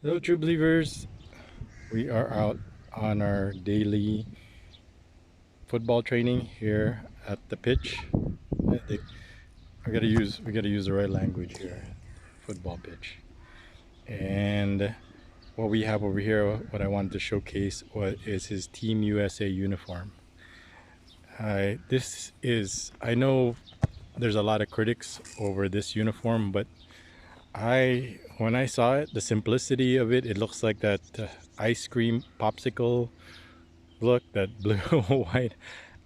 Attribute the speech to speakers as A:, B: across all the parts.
A: Hello, true believers. We are out on our daily football training here at the pitch. I think we gotta use the right language here. Football pitch. And what we have over here, what I wanted to showcase, is his Team USA uniform. I know there's a lot of critics over this uniform, but when I saw it, the simplicity of it, it looks like that ice cream popsicle look, that blue white.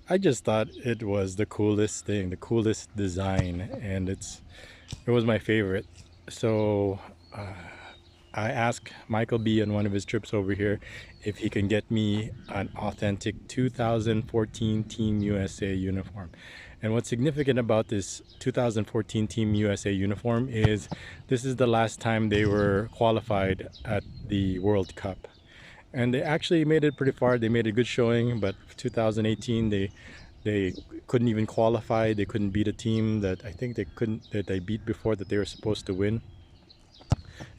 A: I just thought it was the coolest thing, the coolest design, and it was my favorite. So uh, I asked Michael B on one of his trips over here if he can get me an authentic 2014 Team USA uniform. And what's significant about this 2014 Team USA uniform is this is the last time they were qualified at the World Cup. And they actually made it pretty far. They made a good showing, but 2018 they couldn't even qualify. They couldn't beat a team that I think they beat before, that they were supposed to win.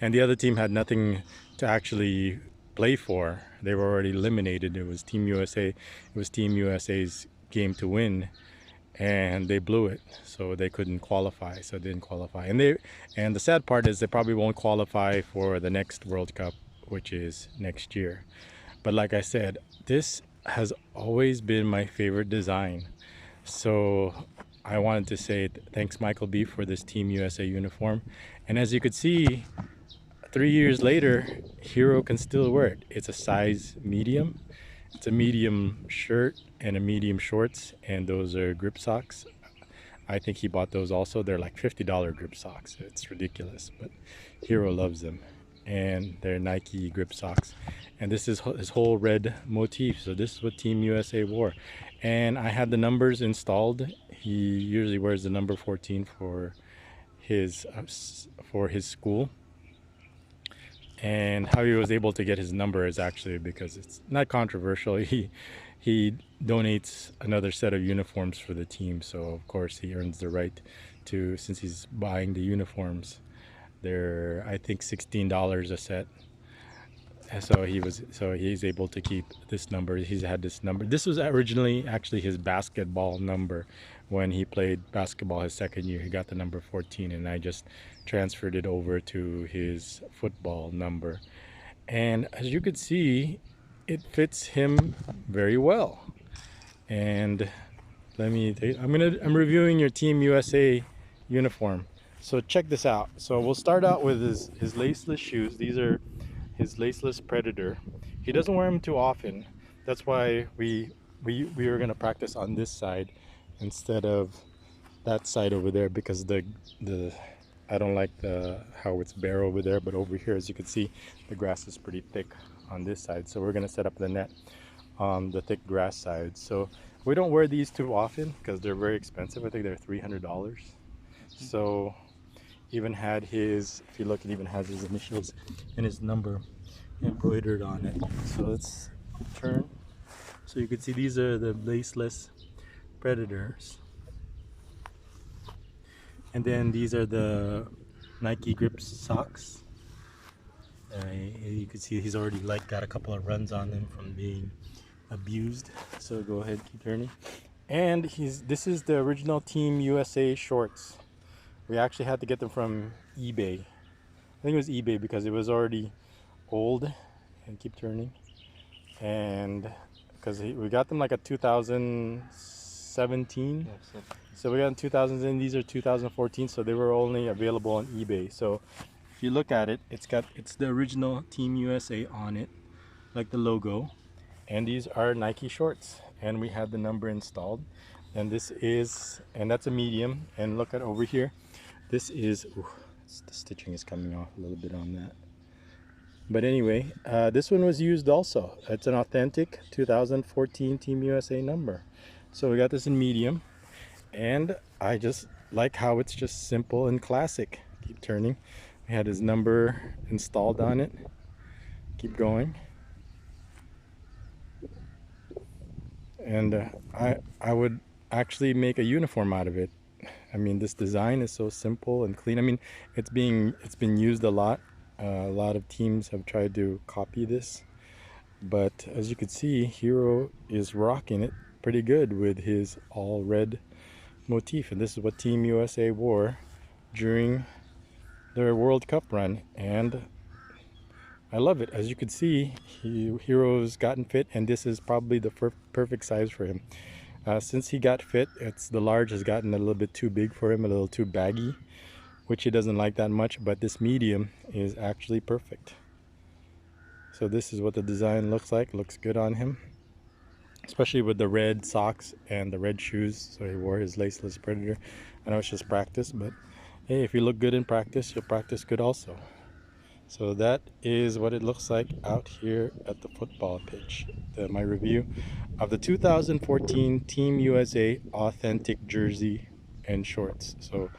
A: And the other team had nothing to actually play for. They were already eliminated. It was Team USA. It was Team USA's game to win, and they blew it, so they couldn't qualify. So they didn't qualify. And the sad part is they probably won't qualify for the next World Cup, which is next year. But like I said, this has always been my favorite design. So I wanted to say thanks, Michael B, for this Team USA uniform. And as you could see, 3 years later, Hero can still wear it. It's a size medium. It's a medium shirt and a medium shorts, and those are grip socks. I think he bought those also. They're like $50 grip socks. It's ridiculous, but Hero loves them. And they're Nike grip socks. And this is his whole red motif. So this is what Team USA wore. And I had the numbers installed. He usually wears the number 14 his for his school. And how he was able to get his number is actually because it's not controversial. He donates another set of uniforms for the team, so of course he earns the right to, since he's buying the uniforms. They're, I think, $16 a set. And so he's able to keep this number. He's had this number. This was originally actually his basketball number. When he played basketball his second year, he got the number 14, and I just transferred it over to his football number. And as you could see, it fits him very well. And I'm reviewing your Team USA uniform. So check this out. So we'll start out with his laceless shoes. These are his laceless Predator. He doesn't wear them too often. That's why we were gonna practice on this side instead of that side over there, because the I don't like how it's bare over there, but over here, as you can see, the grass is pretty thick on this side. So we're gonna set up the net on the thick grass side. So we don't wear these too often because they're very expensive. I think they're $300. So even had his, if you look, it even has his initials and his number embroidered on it. So let's turn. So you can see these are the laceless Predators. And then these are the Nike grip socks. You can see he's already got a couple of runs on them from being abused. So go ahead, keep turning. And this is the original Team USA shorts. We actually had to get them from eBay. I think it was eBay because it was already old. And keep turning. And because we got them like a 2017. Yes. So we got in 2000s, and these are 2014. So they were only available on eBay. So if you look at it, it's the original Team USA on it, like the logo. And these are Nike shorts. And we had the number installed. And that's a medium. And look at over here. This is, the stitching is coming off a little bit on that. But anyway, this one was used also. It's an authentic 2014 Team USA number. So we got this in medium. And I just like how it's just simple and classic. Keep turning. We had his number installed on it. Keep going. And I would actually make a uniform out of it. I mean, this design is so simple and clean. I mean, it's been used a lot. A lot of teams have tried to copy this, but as you can see, Hero is rocking it pretty good with his all red motif, and this is what Team USA wore during their World Cup run, and I love it. As you can see, Hero's gotten fit, and this is probably the perfect size for him. Since he got fit, the large has gotten a little bit too big for him, a little too baggy, which he doesn't like that much, but this medium is actually perfect. So this is what the design looks like. Looks good on him, especially with the red socks and the red shoes. So he wore his laceless Predator. I know it's just practice, but hey, if you look good in practice, you'll practice good also. So that is what it looks like out here at the football pitch. My review of the 2014 Team USA authentic jersey and shorts. So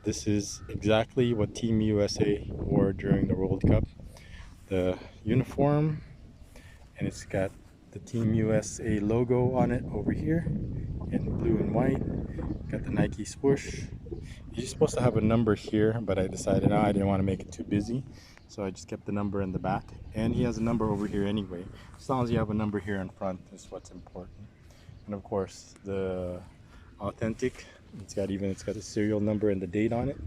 A: this is exactly what Team USA wore during the World Cup. The uniform, and it's got the Team USA logo on it over here in blue and white. Got the Nike swoosh. You're supposed to have a number here, but I decided I didn't want to make it too busy, so I just kept the number in the back. And he has a number over here anyway. As long as you have a number here in front is what's important. And of course, the authentic, it's got a serial number and the date on it.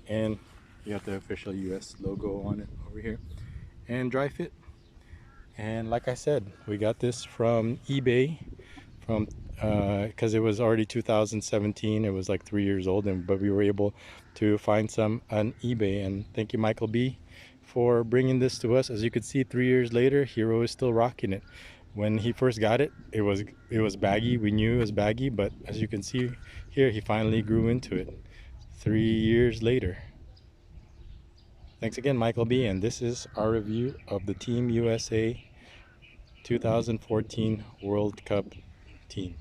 A: And you have the official US logo on it over here. And dry fit. And like I said, we got this from eBay, from because it was already 2017. It was like 3 years old, but we were able to find some on eBay. And thank you, Michael B, for bringing this to us. As you can see, 3 years later, Hero is still rocking it. When he first got it, it was baggy. We knew it was baggy, but as you can see here, he finally grew into it 3 years later. Thanks again, Michael B, and this is our review of the Team USA 2014 World Cup team.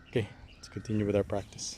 A: Okay, let's continue with our practice.